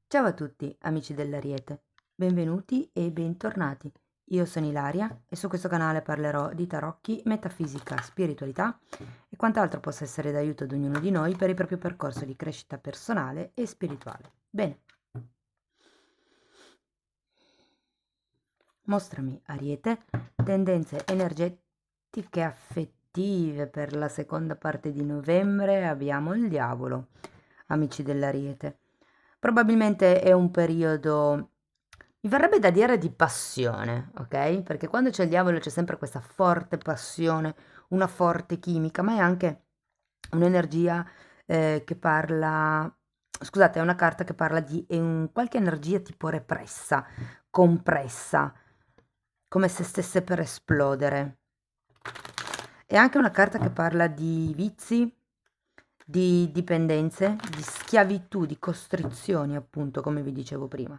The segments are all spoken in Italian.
Ciao a tutti, amici dell'Ariete, benvenuti e bentornati. Io sono Ilaria e su questo canale parlerò di tarocchi, metafisica, spiritualità e quant'altro possa essere d'aiuto ad ognuno di noi per il proprio percorso di crescita personale e spirituale. Bene, mostrami, Ariete, tendenze energetiche affettive per la seconda parte di novembre. Abbiamo il diavolo, amici dell'Ariete. Probabilmente è un periodo, mi verrebbe da dire, di passione, ok? Perché quando c'è il diavolo c'è sempre questa forte passione, una forte chimica, ma è anche un'energia che parla, scusate, è una carta che parla di qualche energia tipo repressa, compressa, come se stesse per esplodere. È anche una carta che parla di vizi, di dipendenze, di schiavitù, di costrizioni, appunto, come vi dicevo prima.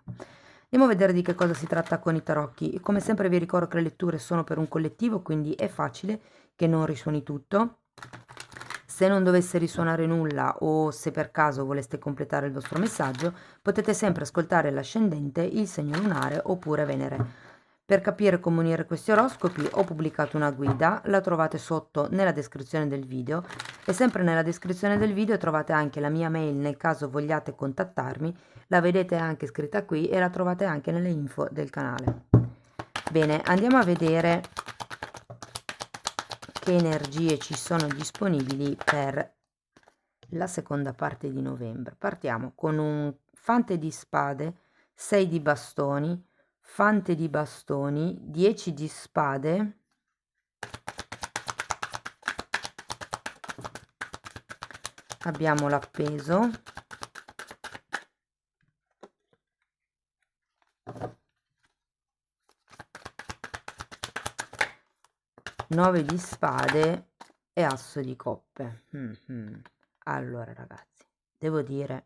Andiamo a vedere di che cosa si tratta con i tarocchi. Come sempre vi ricordo che le letture sono per un collettivo, quindi è facile che non risuoni tutto. Se non dovesse risuonare nulla o se per caso voleste completare il vostro messaggio, potete sempre ascoltare l'ascendente, il segno lunare oppure Venere. Per capire come unire questi oroscopi ho pubblicato una guida, la trovate sotto nella descrizione del video e sempre nella descrizione del video trovate anche la mia mail nel caso vogliate contattarmi, la vedete anche scritta qui e la trovate anche nelle info del canale. Bene, andiamo a vedere che energie ci sono disponibili per la seconda parte di novembre. Partiamo con un fante di spade, 6 di bastoni, fante di bastoni, 10 di spade, abbiamo l'appeso, 9 di spade e asso di coppe. Allora ragazzi, devo dire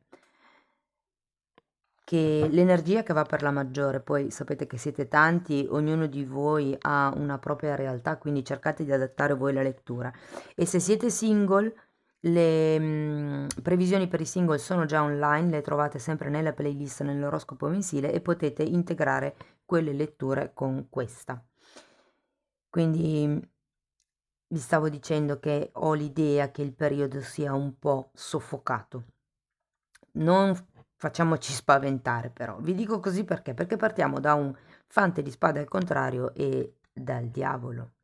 che l'energia che va per la maggiore, poi sapete che siete tanti, ognuno di voi ha una propria realtà, quindi cercate di adattare voi la lettura. E se siete single, le previsioni per i single sono già online, le trovate sempre nella playlist nell'oroscopo mensile e potete integrare quelle letture con questa. Quindi vi stavo dicendo che ho l'idea che il periodo sia un po' soffocato. Non facciamoci spaventare però. Vi dico così perché? Perché partiamo da un fante di spade al contrario e dal diavolo.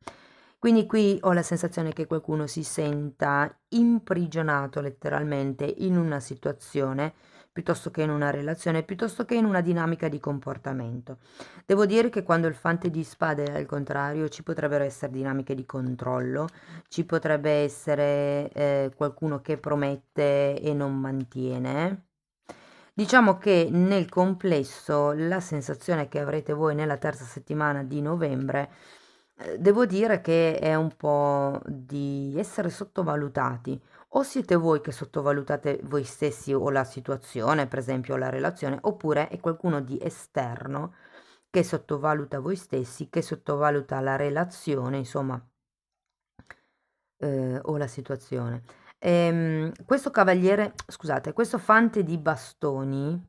Quindi qui ho la sensazione che qualcuno si senta imprigionato letteralmente in una situazione, piuttosto che in una relazione, piuttosto che in una dinamica di comportamento. Devo dire che quando il fante di spade è al contrario ci potrebbero essere dinamiche di controllo, ci potrebbe essere qualcuno che promette e non mantiene. Diciamo che nel complesso la sensazione che avrete voi nella terza settimana di novembre, devo dire che è un po' di essere sottovalutati. O siete voi che sottovalutate voi stessi o la situazione, per esempio la relazione, oppure è qualcuno di esterno che sottovaluta voi stessi, che sottovaluta la relazione, insomma, o la situazione. Questo cavaliere, scusate, questo fante di bastoni,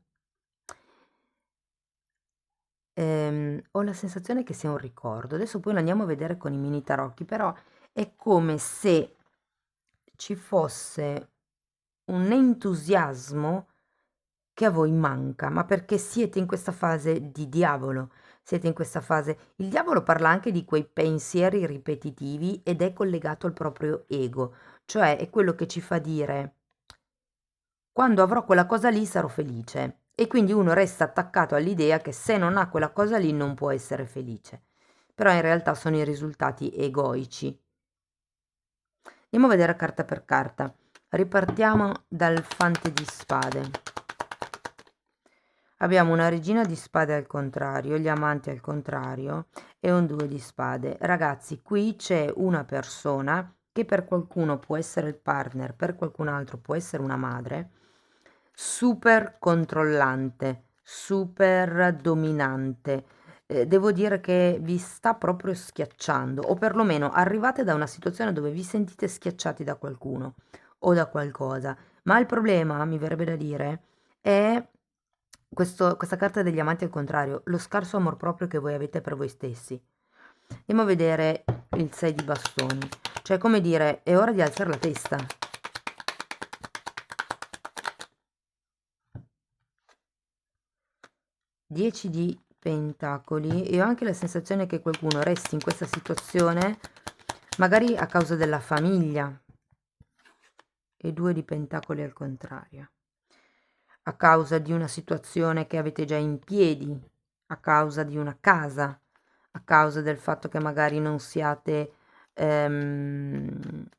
ho la sensazione che sia un ricordo. Adesso poi lo andiamo a vedere con i mini tarocchi, però è come se ci fosse un entusiasmo che a voi manca, ma perché siete in questa fase di diavolo, siete in questa fase. Il diavolo parla anche di quei pensieri ripetitivi ed è collegato al proprio ego, cioè è quello che ci fa dire quando avrò quella cosa lì sarò felice e quindi uno resta attaccato all'idea che se non ha quella cosa lì non può essere felice. Però in realtà sono i risultati egoici. Andiamo a vedere carta per carta. Ripartiamo dal fante di spade. Abbiamo una regina di spade al contrario, gli amanti al contrario e un 2 di spade. Ragazzi, qui c'è una persona che per qualcuno può essere il partner, per qualcun altro può essere una madre, super controllante, super dominante. Devo dire che vi sta proprio schiacciando, o perlomeno arrivate da una situazione dove vi sentite schiacciati da qualcuno o da qualcosa. Ma il problema, mi verrebbe da dire, è questa carta degli amanti al contrario, lo scarso amor proprio che voi avete per voi stessi. Andiamo a vedere il 6 di bastoni, cioè come dire, è ora di alzare la testa. Dieci di pentacoli, e ho anche la sensazione che qualcuno resti in questa situazione magari a causa della famiglia, e 2 di pentacoli al contrario, a causa di una situazione che avete già in piedi, a causa di una casa, a causa del fatto che magari non siate in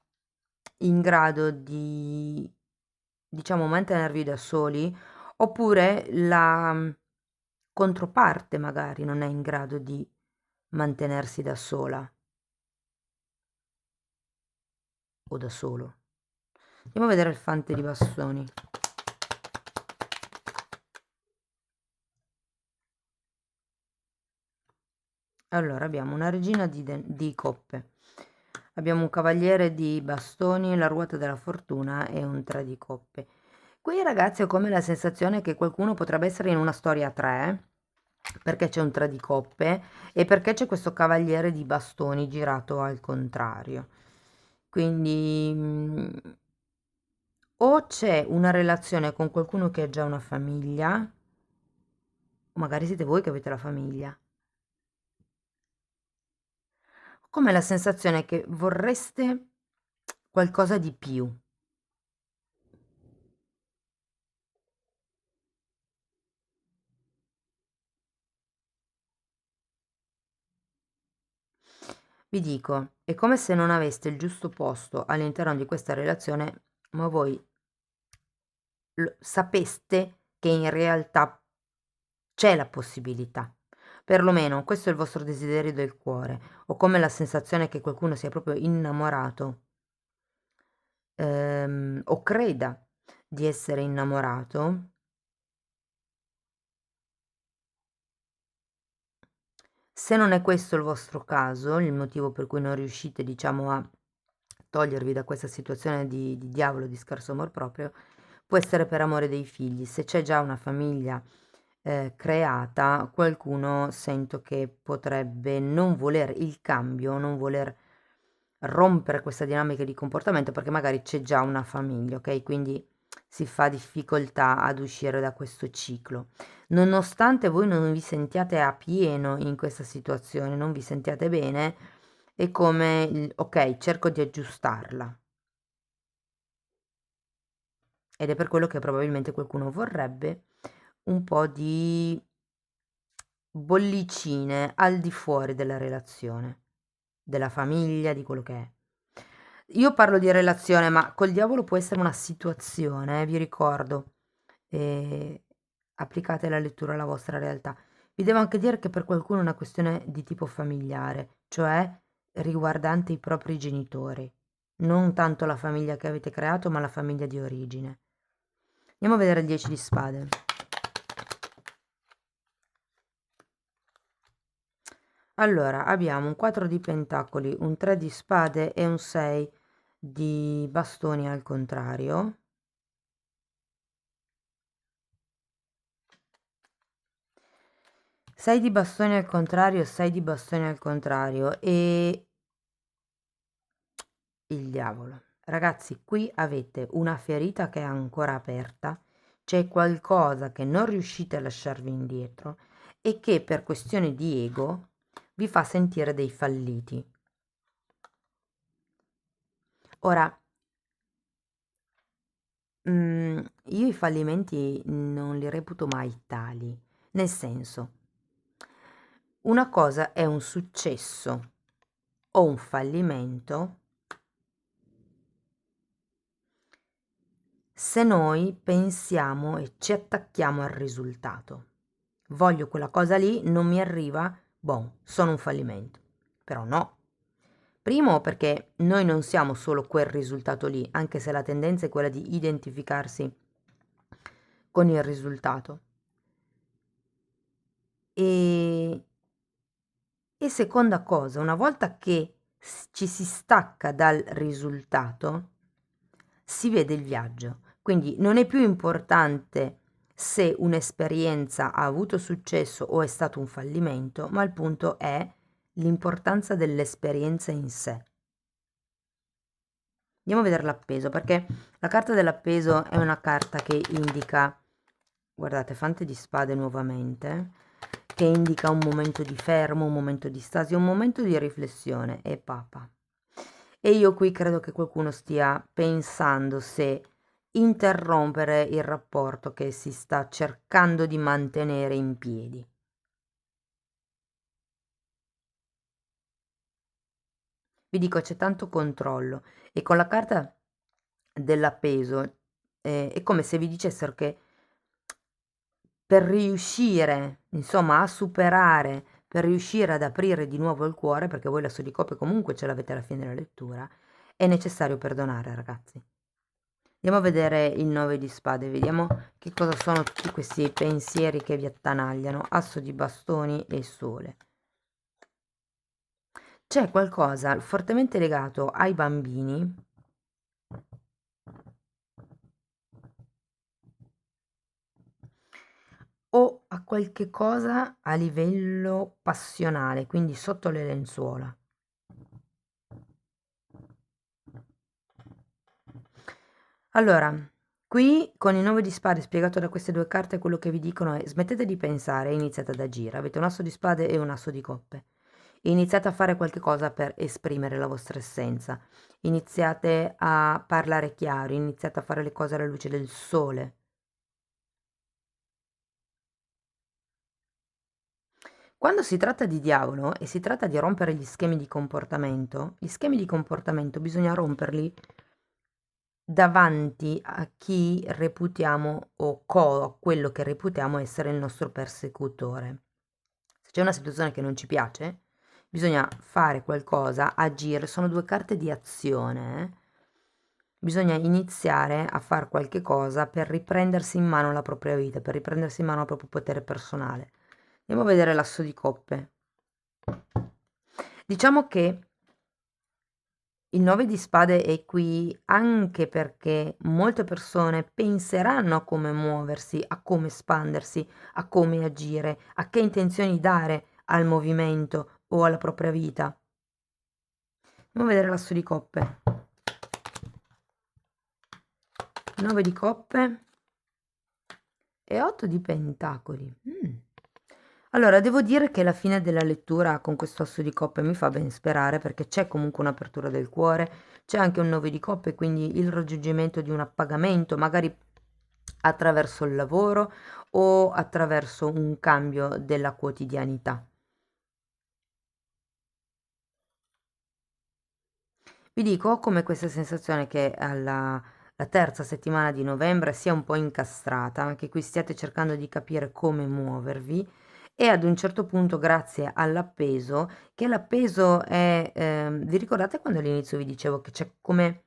grado di, diciamo, mantenervi da soli, oppure la controparte magari non è in grado di mantenersi da sola o da solo. Andiamo a vedere il fante di bastoni. Allora, abbiamo una regina di coppe, abbiamo un cavaliere di bastoni, la ruota della fortuna e un 3 di coppe. Qui ragazzi ho come la sensazione che qualcuno potrebbe essere in una storia a 3, perché c'è un 3 di coppe e perché c'è questo cavaliere di bastoni girato al contrario. Quindi o c'è una relazione con qualcuno che ha già una famiglia, o magari siete voi che avete la famiglia. Come la sensazione che vorreste qualcosa di più. Vi dico, è come se non aveste il giusto posto all'interno di questa relazione, ma voi sapeste che in realtà c'è la possibilità. Perlomeno questo è il vostro desiderio del cuore. Ho come la sensazione che qualcuno sia proprio innamorato, o creda di essere innamorato. Se non è questo il vostro caso, il motivo per cui non riuscite, diciamo, a togliervi da questa situazione di diavolo, di scarso amor proprio, può essere per amore dei figli. Se c'è già una famiglia creata, qualcuno sento che potrebbe non voler il cambio, non voler rompere questa dinamica di comportamento perché magari c'è già una famiglia, ok? Quindi si fa difficoltà ad uscire da questo ciclo. Nonostante voi non vi sentiate a pieno in questa situazione, non vi sentiate bene, è come ok, cerco di aggiustarla. Ed è per quello che probabilmente qualcuno vorrebbe un po' di bollicine al di fuori della relazione, della famiglia, di quello che è. Io parlo di relazione, ma col diavolo può essere una situazione, vi ricordo. E applicate la lettura alla vostra realtà. Vi devo anche dire che per qualcuno è una questione di tipo familiare, cioè riguardante i propri genitori, non tanto la famiglia che avete creato, ma la famiglia di origine. Andiamo a vedere il 10 di spade. Allora, abbiamo un 4 di pentacoli, un 3 di spade e un 6 di bastoni al contrario. Sei di bastoni al contrario, 6 di bastoni al contrario e il diavolo. Ragazzi, qui avete una ferita che è ancora aperta, c'è qualcosa che non riuscite a lasciarvi indietro e che per questione di ego vi fa sentire dei falliti. Ora, io i fallimenti non li reputo mai tali, nel senso, una cosa è un successo o un fallimento se noi pensiamo e ci attacchiamo al risultato. Voglio quella cosa lì, non mi arriva, boh, sono un fallimento. Però no. Primo perché noi non siamo solo quel risultato lì, anche se la tendenza è quella di identificarsi con il risultato. E, e seconda cosa, una volta che ci si stacca dal risultato, si vede il viaggio. Quindi non è più importante se un'esperienza ha avuto successo o è stato un fallimento, ma il punto è l'importanza dell'esperienza in sé. Andiamo a vedere l'appeso, perché la carta dell'appeso è una carta che indica, guardate, fante di spade nuovamente, che indica un momento di fermo, un momento di stasi, un momento di riflessione, e papa. E io qui credo che qualcuno stia pensando se interrompere il rapporto che si sta cercando di mantenere in piedi. Vi dico, c'è tanto controllo e con la carta dell'appeso è come se vi dicessero che per riuscire, insomma, a superare, per riuscire ad aprire di nuovo il cuore, perché voi l'asso di coppe comunque ce l'avete alla fine della lettura, è necessario perdonare, ragazzi. Andiamo a vedere il 9 di spade, vediamo che cosa sono tutti questi pensieri che vi attanagliano. Asso di bastoni e sole. C'è qualcosa fortemente legato ai bambini o a qualche cosa a livello passionale, quindi sotto le lenzuola. Allora, qui con il 9 di spade spiegato da queste due carte quello che vi dicono è smettete di pensare e iniziate ad agire. Avete un asso di spade e un asso di coppe. Iniziate a fare qualche cosa per esprimere la vostra essenza. Iniziate a parlare chiaro, iniziate a fare le cose alla luce del sole. Quando si tratta di diavolo e si tratta di rompere gli schemi di comportamento bisogna romperli davanti a chi reputiamo o a quello che reputiamo essere il nostro persecutore. Se c'è una situazione che non ci piace, bisogna fare qualcosa, agire, sono due carte di azione. Bisogna iniziare a fare qualche cosa per riprendersi in mano la propria vita, per riprendersi in mano il proprio potere personale. Andiamo a vedere l'asso di coppe. Diciamo che il 9 di spade è qui anche perché molte persone penseranno a come muoversi, a come espandersi, a come agire, a che intenzioni dare al movimento o alla propria vita. Andiamo a vedere l'asso di coppe. 9 di coppe e 8 di pentacoli. Allora, devo dire che la fine della lettura con questo asso di coppe mi fa ben sperare perché c'è comunque un'apertura del cuore, c'è anche un 9 di coppe, quindi il raggiungimento di un appagamento, magari attraverso il lavoro o attraverso un cambio della quotidianità. Vi dico, ho come questa sensazione che la terza settimana di novembre sia un po' incastrata, anche qui stiate cercando di capire come muovervi e ad un certo punto, grazie all'appeso, che l'appeso è, vi ricordate quando all'inizio vi dicevo che c'è come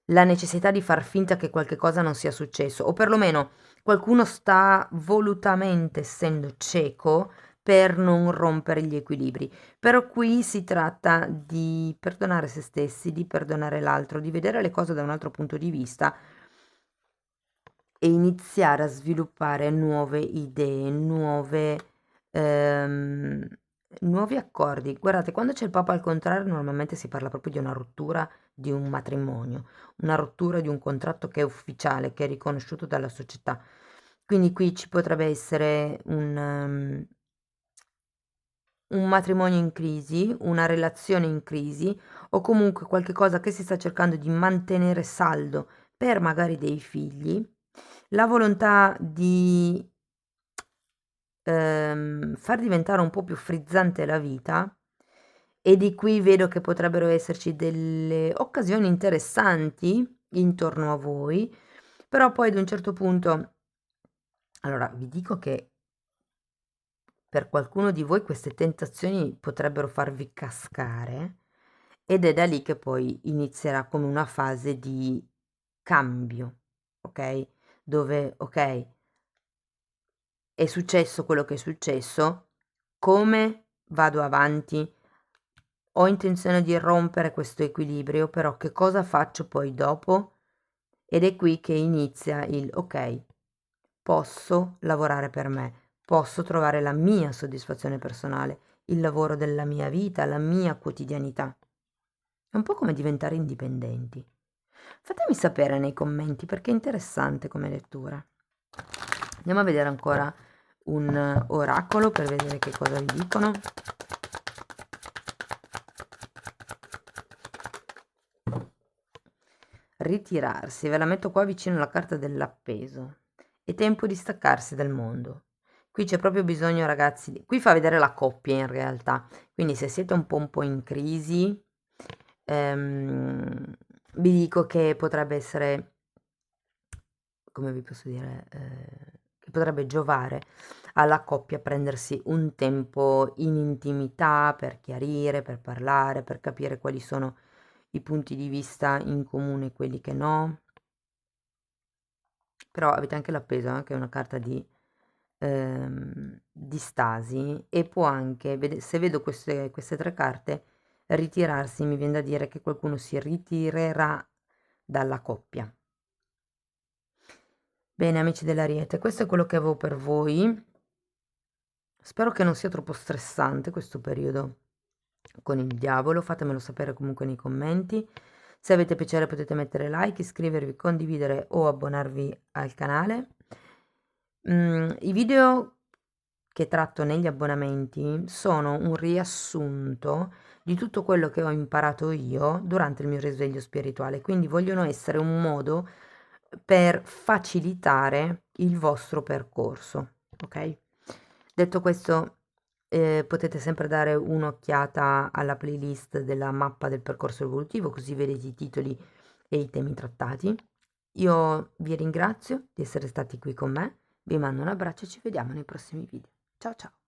la necessità di far finta che qualche cosa non sia successo, o perlomeno qualcuno sta volutamente essendo cieco per non rompere gli equilibri. Però qui si tratta di perdonare se stessi, di perdonare l'altro, di vedere le cose da un altro punto di vista e iniziare a sviluppare nuove idee, ehm, nuovi accordi. Guardate, quando c'è il Papa al contrario, normalmente si parla proprio di una rottura di un matrimonio, una rottura di un contratto che è ufficiale, che è riconosciuto dalla società. Quindi qui ci potrebbe essere un matrimonio in crisi, una relazione in crisi o comunque qualche cosa che si sta cercando di mantenere saldo per magari dei figli, la volontà di far diventare un po' più frizzante la vita e di qui vedo che potrebbero esserci delle occasioni interessanti intorno a voi, però poi ad un certo punto, allora vi dico che per qualcuno di voi queste tentazioni potrebbero farvi cascare ed è da lì che poi inizierà come una fase di cambio, ok? Dove, ok, è successo quello che è successo, come vado avanti? Ho intenzione di rompere questo equilibrio, però che cosa faccio poi dopo? Ed è qui che inizia il ok, posso lavorare per me, posso trovare la mia soddisfazione personale, il lavoro della mia vita, la mia quotidianità. È un po' come diventare indipendenti. Fatemi sapere nei commenti perché è interessante come lettura. Andiamo a vedere ancora un oracolo per vedere che cosa vi dicono. Ritirarsi, ve la metto qua vicino alla carta dell'appeso. È tempo di staccarsi dal mondo. Qui c'è proprio bisogno, ragazzi, qui fa vedere la coppia in realtà, quindi se siete un po' in crisi, vi dico che potrebbe essere, come vi posso dire, che potrebbe giovare alla coppia prendersi un tempo in intimità per chiarire, per parlare, per capire quali sono i punti di vista in comune e quelli che no. Però avete anche l'appeso, che è una carta di stasi, e può anche, se vedo queste tre carte, ritirarsi, mi viene da dire che qualcuno si ritirerà dalla coppia. Bene, amici dell'Ariete, questo è quello che avevo per voi. Spero che non sia troppo stressante questo periodo con il diavolo, fatemelo sapere comunque nei commenti. Se avete piacere potete mettere like, iscrivervi, condividere o abbonarvi al canale. I video che tratto negli abbonamenti sono un riassunto di tutto quello che ho imparato io durante il mio risveglio spirituale, quindi vogliono essere un modo per facilitare il vostro percorso, ok? Detto questo, potete sempre dare un'occhiata alla playlist della mappa del percorso evolutivo, così vedete i titoli e i temi trattati. Io vi ringrazio di essere stati qui con me, vi mando un abbraccio e ci vediamo nei prossimi video. Ciao ciao!